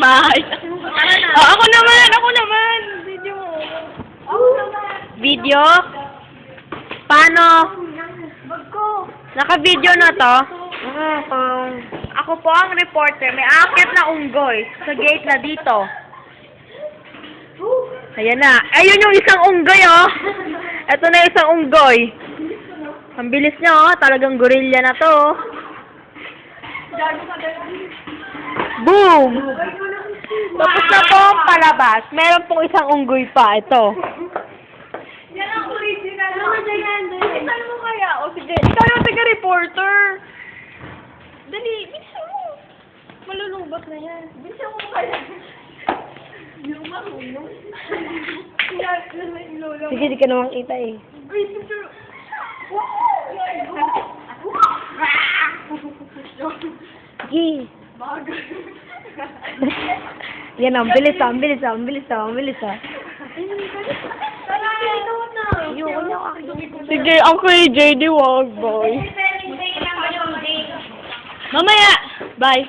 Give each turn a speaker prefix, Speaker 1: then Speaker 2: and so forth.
Speaker 1: bahay. Oh, ako naman! Ako naman! Video mo. Video? Paano? Naka-video na to? Ako po ang reporter. May akit na unggoy sa gate na dito. Ayan na. Ayun yung isang unggoy, oh. Ito na isang unggoy. Ang bilis niya, oh. Talagang gorilla na to, oh. Boom! Tapos na po ang palabas. Meron pong isang unggoy pa. Ito.
Speaker 2: Yan ang original. Saan mo kaya? O sige, ikaw yung taga-reporter. Dali, bilisan mo. Malulubot na yan. Bilisan mo kaya. Yung marunong.
Speaker 1: Sige, di ka naman kita eh. Sige. Yan, ang bilis ah, ang bilis ah, ang bilis ah, ang bilis ah. Sige, ang kay JD wag, boy. Mamaya! Bye!